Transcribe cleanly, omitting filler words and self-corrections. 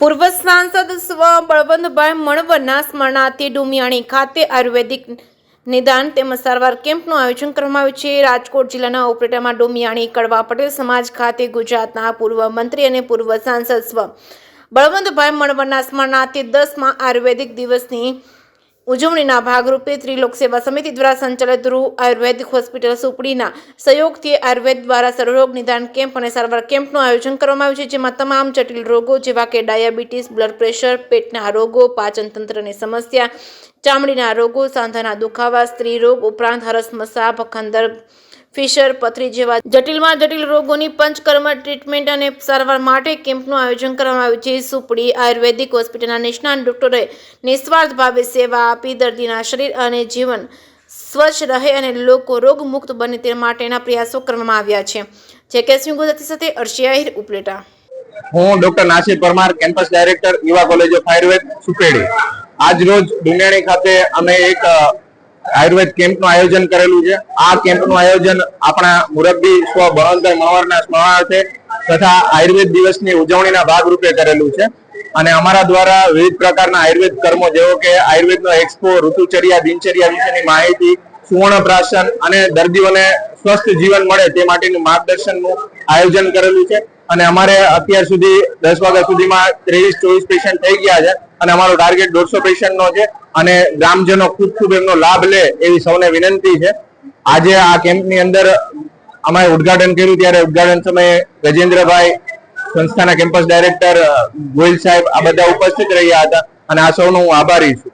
પૂર્વ સાંસદ સ્વ બળવંતભાઈ મણવરના સ્મરણાર્થે ડુમિયાણી ખાતે આયુર્વેદિક નિદાન તેમજ સારવાર કેમ્પનું આયોજન કરવામાં આવ્યું છે। રાજકોટ જિલ્લાના ઉપલેટામાં ડુમિયાણી કડવા પટેલ સમાજ ખાતે ગુજરાતના પૂર્વ મંત્રી અને પૂર્વ સાંસદ સ્વ બળવંતભાઈ મણવરના સ્મરણાર્થે 10મા આયુર્વેદિક દિવસની ઉજવણીના ભાગરૂપે ત્રિલોક સેવા સમિતિ દ્વારા સંચાલિત ધ્રુવ આયુર્વેદિક હોસ્પિટલ સુપડીના સહયોગથી આયુર્વેદ દ્વારા સર્વરોગ નિદાન કેમ્પ અને સારવાર કેમ્પનું આયોજન કરવામાં આવ્યું છે, જેમાં તમામ જટિલ રોગો જેવા કે ડાયાબિટીસ, બ્લડ પ્રેશર, પેટના રોગો, પાચન તંત્રની સમસ્યા, ચામડીના રોગો, સાંધાના દુખાવા, સ્ત્રી રોગ ઉપરાંત હરસ મસા, ભખંદર, ફિશર, પથરી જેવા જટિલમાં જટિલ રોગોની પંચકર્મ ટ્રીટમેન્ટ અને સારવાર માટે કેમ્પનું આયોજન કરવામાં આવ્યું છે। સુપડી આયુર્વેદિક હોસ્પિટલના નિષ્ણાત ડોક્ટરોએ નિસ્વાર્થ ભાવે સેવા આપી દર્દીના શરીર અને જીવન સ્વચ્છ રહે અને લોકો રોગમુક્ત બને તે માટેના પ્રયાસો કરવામાં આવ્યા છે। કેસમી ગુજરાતી સાથે અર્શિયા આહિર, ઉપલેટા। હું doctor Nasir Parmar, campus director, યુવા કોલેજ ઓફ આયુર્વેદ સુપેડી। આજ રોજ ડુમિયાણી ખાતે અમે એક આયુર્વેદ કેમ્પનું આયોજન કરેલું છે। આ કેમ્પનું આયોજન આપણા મુરબ્બી સ્વ બળવંતભાઈ મણવરના સ્મરણાર્થે તથા આયુર્વેદ દિવસની ઉજવણીના ભાગરૂપે કરેલું છે અને અમારા દ્વારા વિવિધ પ્રકારના આયુર્વેદ કર્મો જેવો કે આયુર્વેદનો એક્સપો, ઋતુચર્યા, દિનચર્યા વિશેની માહિતી, સુવર્ણ પ્રાશન અને દર્દીઓને સ્વસ્થ જીવન મળે તે માટેનું માર્ગદર્શનનું આયોજન કરેલું છે અને અમારે અત્યાર સુધી 10 વાગ્યા સુધીમાં 23-24 પેશન્ટ થઈ ગયા છે અને અમારો ટાર્ગેટ 150 પેશન્ટનો છે અને ગ્રામજનો ખૂબ એમનો લાભ લે એવી સૌને વિનંતી છે। આજે આ કેમ્પની અંદર અમે ઉદ્ઘાટન કર્યું ત્યારે ઉદ્ઘાટન સમયે ગજેન્દ્રભાઈ, સંસ્થાના કેમ્પસ ડાયરેક્ટર ગોયલ સાહેબ આ બધા ઉપસ્થિત રહ્યા હતા અને આ સૌનો હું આભારી છું।